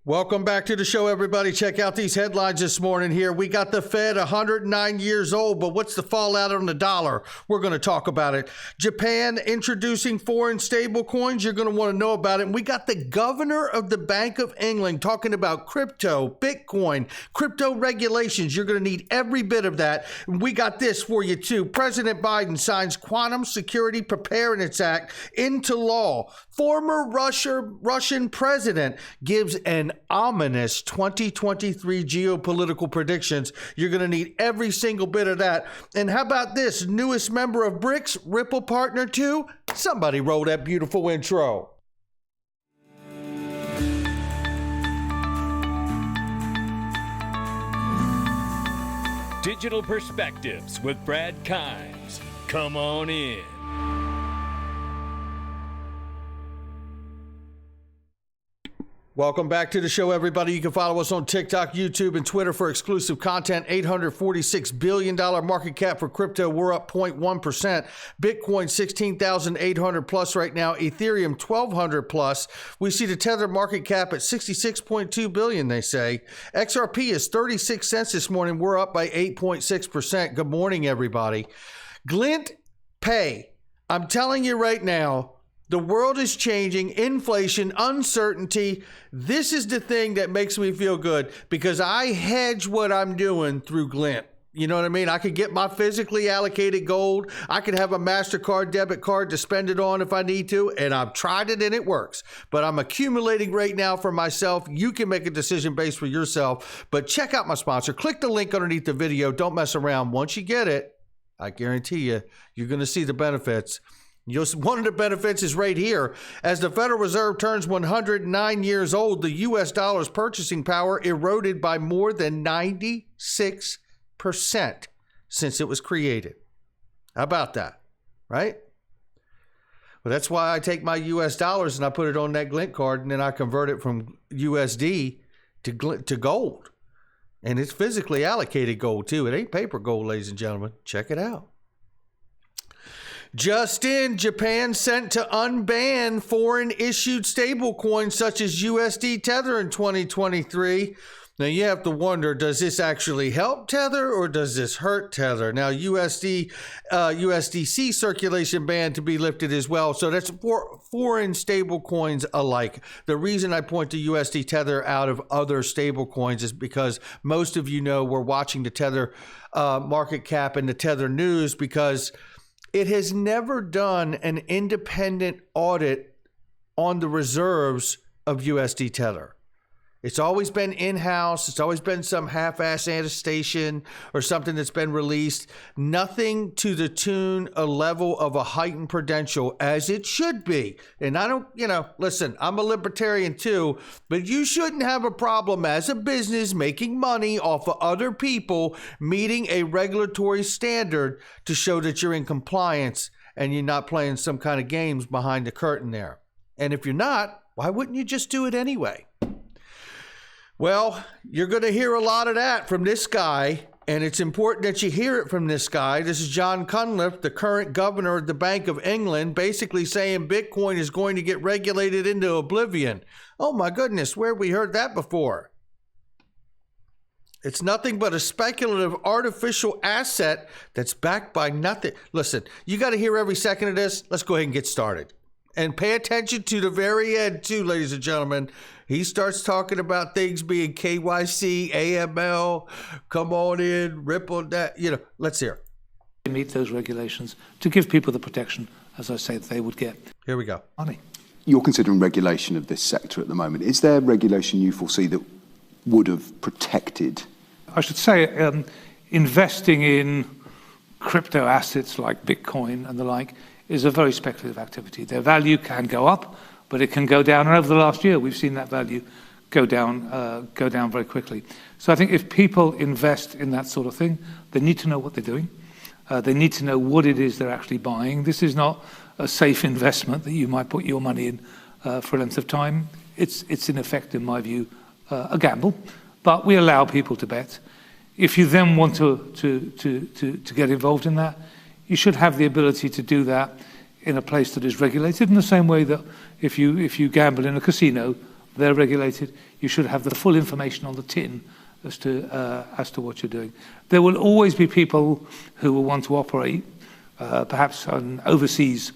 Welcome back to the show, everybody. Check out these headlines this morning here. We got the Fed 109 years old, but what's the fallout on the dollar? We're going to talk about it. Japan introducing foreign stable coins. You're going to want to know about it. And we got the governor of the Bank of England talking about crypto, Bitcoin, crypto regulations. You're going to need every bit of that. And we got this for you, too. President Biden signs Quantum Security Preparedness Act into law. Former Russian president gives an ominous 2023 geopolitical predictions. You're going to need every single bit of that. And how about this? Newest member of BRICS, Ripple Partner 2? Somebody roll that beautiful intro. Digital Perspectives with Brad Kimes. Come on in. Welcome back to the show, everybody. You can follow us on TikTok, YouTube, and Twitter for exclusive content. $846 billion market cap for crypto. We're up 0.1%. Bitcoin, 16,800 plus right now. Ethereum, 1,200 plus. We see the Tether market cap at 66.2 billion, they say. XRP is 36 cents this morning. We're up by 8.6%. Good morning, everybody. Glint Pay. I'm telling you right now, the world is changing, inflation, uncertainty. This is the thing that makes me feel good because I hedge what I'm doing through Glint. You know what I mean? I could get my physically allocated gold. I could have a MasterCard debit card to spend it on if I need to, and I've tried it and it works. But I'm accumulating right now for myself. You can make a decision based for yourself, but check out my sponsor. Click the link underneath the video. Don't mess around. Once you get it, I guarantee you, you're going to see the benefits. One of the benefits is right here. As the Federal Reserve turns 109 years old, the U.S. dollar's purchasing power eroded by more than 96% since it was created. How about that, right? Well, that's why I take my U.S. dollars and I put it on that Glint card, and then I convert it from USD to gold. And it's physically allocated gold, too. It ain't paper gold, ladies and gentlemen. Check it out. Just in, Japan sent to unban foreign-issued stablecoins such as USD Tether in 2023. Now, you have to wonder, does this actually help Tether or does this hurt Tether? Now, USDC circulation ban to be lifted as well. So that's for foreign stablecoins alike. The reason I point to USD Tether out of other stablecoins is because most of you know we're watching the Tether market cap and the Tether news because it has never done an independent audit on the reserves of USD Tether. It's always been in-house. It's always been some half-ass attestation or something that's been released. Nothing to the tune, a level of a heightened prudential as it should be. And I don't, listen, I'm a libertarian too, but you shouldn't have a problem as a business making money off of other people meeting a regulatory standard to show that you're in compliance and you're not playing some kind of games behind the curtain there. And if you're not, why wouldn't you just do it anyway? Well, you're going to hear a lot of that from this guy, and it's important that you hear it from this guy. This is John Cunliffe, the current governor of the Bank of England, basically saying Bitcoin is going to get regulated into oblivion. Oh my goodness, where have we heard that before? It's nothing but a speculative artificial asset that's backed by nothing. Listen, you got to hear every second of this. Let's go ahead and get started. And pay attention to the very end, too, ladies and gentlemen. He starts talking about things being KYC, AML, come on in, Ripple, that, let's hear. Meet those regulations to give people the protection, as I say, that they would get. Here we go. Money. You're considering regulation of this sector at the moment. Is there regulation you foresee that would have protected? I should say investing in crypto assets like Bitcoin and the like is a very speculative activity. Their value can go up, but it can go down. And over the last year, we've seen that value go down very quickly. So I think if people invest in that sort of thing, they need to know what they're doing. They need to know what it is they're actually buying. This is not a safe investment that you might put your money in for a length of time. It's in effect, in my view, a gamble. But we allow people to bet. If you then want to get involved in that, you should have the ability to do that in a place that is regulated in the same way that if you gamble in a casino they're regulated. You should have the full information on the tin as to what you're doing. There will always be people who will want to operate, perhaps on overseas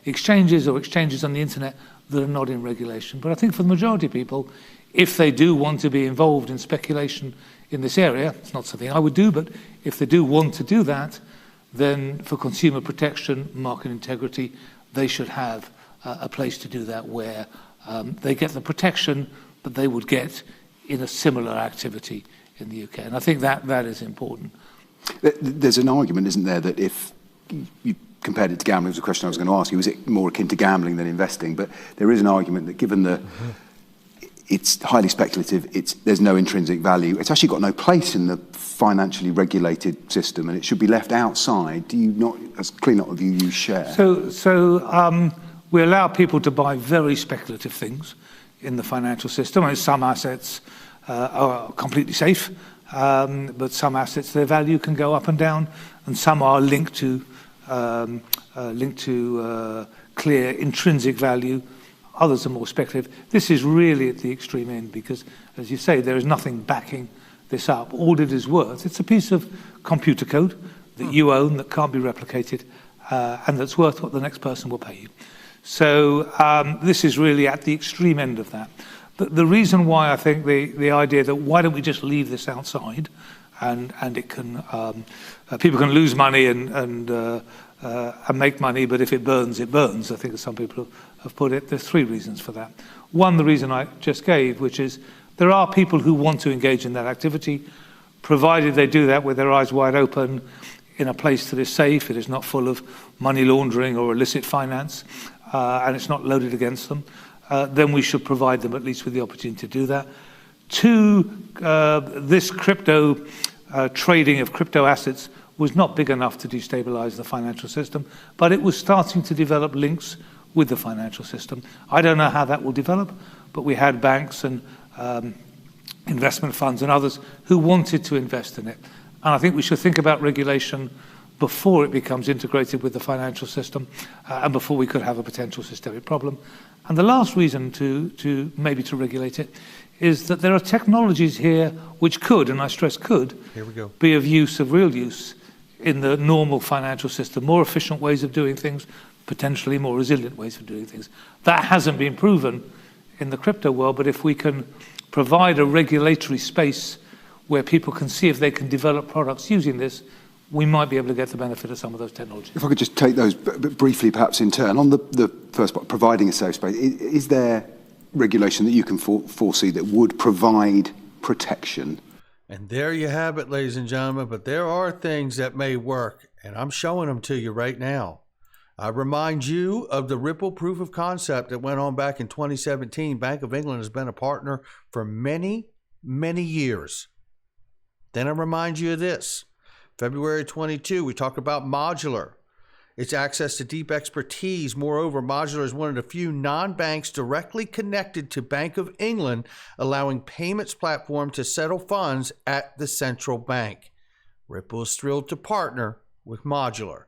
exchanges or exchanges on the internet that are not in regulation. But I think for the majority of people, if they do want to be involved in speculation in this area, it's not something I would do, but if they do want to do that, then for consumer protection, market integrity, they should have a place to do that where they get the protection that they would get in a similar activity in the UK. And I think that is important. There's an argument, isn't there, that if you compared it to gambling, it was a question I was going to ask you, is it more akin to gambling than investing? But there is an argument that given the it's highly speculative, there's no intrinsic value, it's actually got no place in the financially regulated system and it should be left outside. Do you not, as clean up a view you share? So we allow people to buy very speculative things in the financial system. I mean, some assets are completely safe, but some assets, their value can go up and down, and some are linked to clear intrinsic value. Others are more speculative. This is really at the extreme end because, as you say, there is nothing backing this up. All it is worth, it's a piece of computer code that you own that can't be replicated and that's worth what the next person will pay you. So this is really at the extreme end of that. The reason why I think the idea that why don't we just leave this outside and it can people can lose money and make money, but if it burns, it burns. I think as some people have put it, there's three reasons for that. One, the reason I just gave, which is there are people who want to engage in that activity, provided they do that with their eyes wide open in a place that is safe, it is not full of money laundering or illicit finance, and it's not loaded against them, then we should provide them at least with the opportunity to do that. Two, this crypto trading of crypto assets was not big enough to destabilize the financial system, but it was starting to develop links with the financial system. I don't know how that will develop, but we had banks and investment funds and others who wanted to invest in it. And I think we should think about regulation before it becomes integrated with the financial system and before we could have a potential systemic problem. And the last reason to maybe to regulate it is that there are technologies here which could, and I stress could, be of real use in the normal financial system, more efficient ways of doing things, potentially more resilient ways of doing things. That hasn't been proven in the crypto world, but if we can provide a regulatory space where people can see if they can develop products using this, we might be able to get the benefit of some of those technologies. If I could just take those briefly, perhaps in turn. On the first part, providing a safe space, is there regulation that you can foresee that would provide protection? And there you have it, ladies and gentlemen. But there are things that may work, and I'm showing them to you right now. I remind you of the Ripple proof of concept that went on back in 2017. Bank of England has been a partner for many, many years. Then I remind you of this. February 22, we talk about modular. It's access to deep expertise. Moreover, modular is one of the few non-banks directly connected to Bank of England, allowing payments platform to settle funds at the central bank. Ripple is thrilled to partner with modular.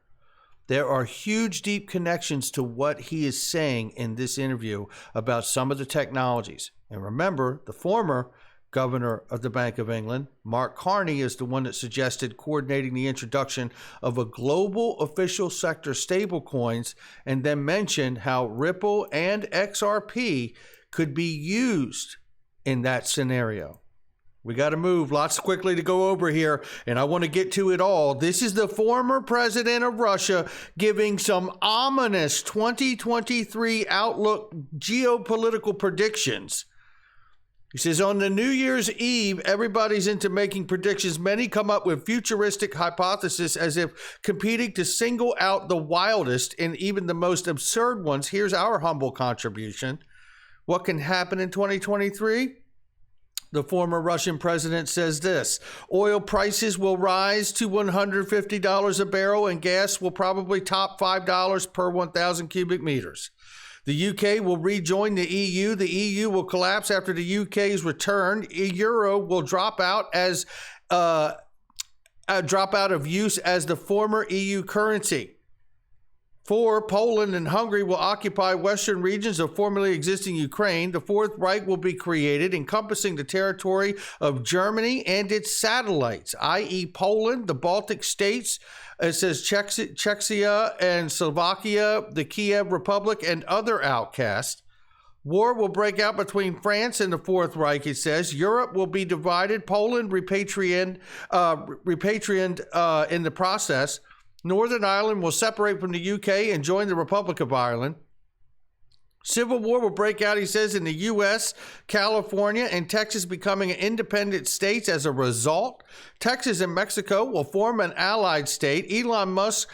There are huge, deep connections to what he is saying in this interview about some of the technologies. And remember, the former governor of the Bank of England, Mark Carney, is the one that suggested coordinating the introduction of a global official sector stablecoins, and then mentioned how Ripple and XRP could be used in that scenario. We got to move lots quickly to go over here, and I want to get to it all. This is the former president of Russia giving some ominous 2023 outlook geopolitical predictions. He says, on the New Year's Eve, everybody's into making predictions. Many come up with futuristic hypotheses as if competing to single out the wildest and even the most absurd ones. Here's our humble contribution. What can happen in 2023? The former Russian president says this: oil prices will rise to $150 a barrel and gas will probably top $5 per 1,000 cubic meters. The UK will rejoin the EU. The EU will collapse after the UK's return. Euro will drop out of use as the former EU currency. 4, Poland and Hungary will occupy western regions of formerly existing Ukraine. The Fourth Reich will be created, encompassing the territory of Germany and its satellites, i.e. Poland, the Baltic states, it says Czechia and Slovakia, the Kiev Republic, and other outcasts. War will break out between France and the Fourth Reich, it says. Europe will be divided, Poland repatriated in the process. Northern Ireland will separate from the UK and join the Republic of Ireland. Civil war will break out, he says, in the U.S., California, and Texas becoming independent states as a result. Texas and Mexico will form an allied state. Elon Musk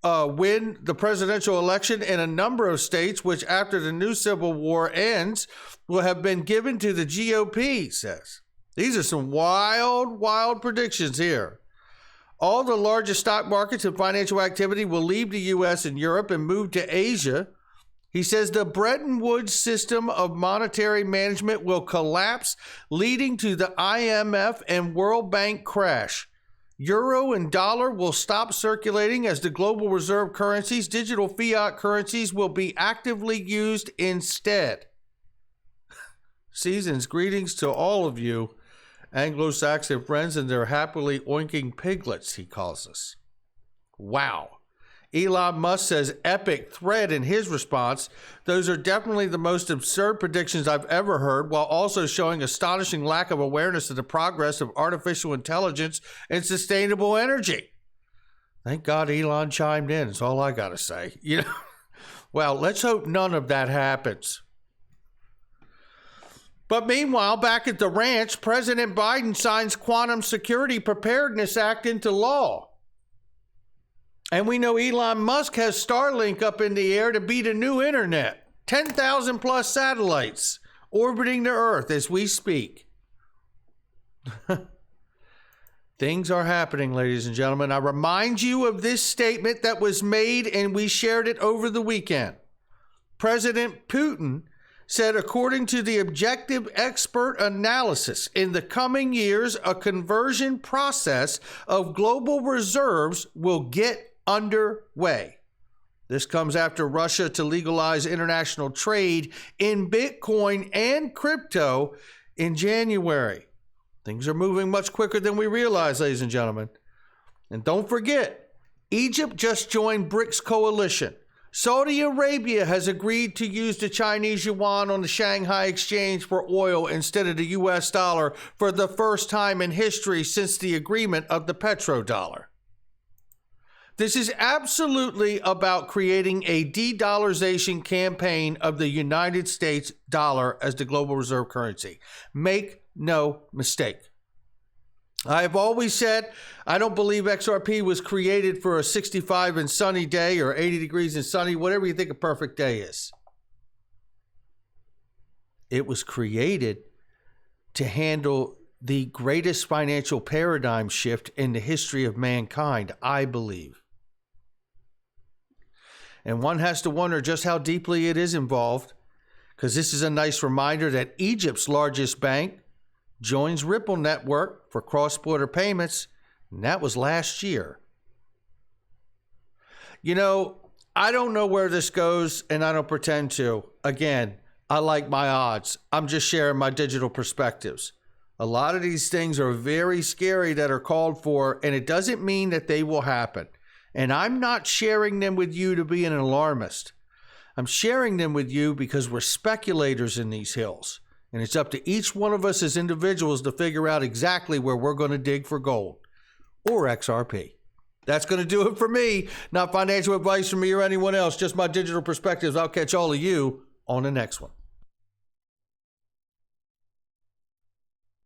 win the presidential election in a number of states, which after the new civil war ends, will have been given to the GOP, he says. These are some wild, wild predictions here. All the largest stock markets and financial activity will leave the U.S. and Europe and move to Asia. He says the Bretton Woods system of monetary management will collapse, leading to the IMF and World Bank crash. Euro and dollar will stop circulating as the global reserve currencies. Digital fiat currencies will be actively used instead. Season's greetings to all of you Anglo-Saxon friends and their happily oinking piglets, he calls us. Wow. Elon Musk says epic thread in his response. Those are definitely the most absurd predictions I've ever heard, while also showing astonishing lack of awareness of the progress of artificial intelligence and sustainable energy. Thank God Elon chimed in. That's all I got to say. Well, let's hope none of that happens. But meanwhile, back at the ranch, President Biden signs Quantum Security Preparedness Act into law. And we know Elon Musk has Starlink up in the air to be the new internet. 10,000 plus satellites orbiting the Earth as we speak. Things are happening, ladies and gentlemen. I remind you of this statement that was made, and we shared it over the weekend. President Putin said, according to the objective expert analysis, in the coming years, a conversion process of global reserves will get underway. This comes after Russia to legalize international trade in Bitcoin and crypto in January. Things are moving much quicker than we realize, ladies and gentlemen. And don't forget, Egypt just joined BRICS coalition. Saudi Arabia has agreed to use the Chinese yuan on the Shanghai exchange for oil instead of the U.S. dollar for the first time in history since the agreement of the petrodollar. This is absolutely about creating a de-dollarization campaign of the United States dollar as the global reserve currency. Make no mistake. I have always said I don't believe XRP was created for a 65 and sunny day or 80 degrees and sunny, whatever you think a perfect day is. It was created to handle the greatest financial paradigm shift in the history of mankind, I believe. And one has to wonder just how deeply it is involved, because this is a nice reminder that Egypt's largest bank joins Ripple network for cross-border payments, and that was last year. I don't know where this goes, and I don't pretend to. Again, I like my odds. I'm just sharing my digital perspectives. A lot of these things are very scary that are called for, and it doesn't mean that they will happen. And I'm not sharing them with you to be an alarmist. I'm sharing them with you because we're speculators in these hills. And it's up to each one of us as individuals to figure out exactly where we're going to dig for gold or XRP. That's going to do it for me. Not financial advice from me or anyone else, just my digital perspectives. I'll catch all of you on the next one.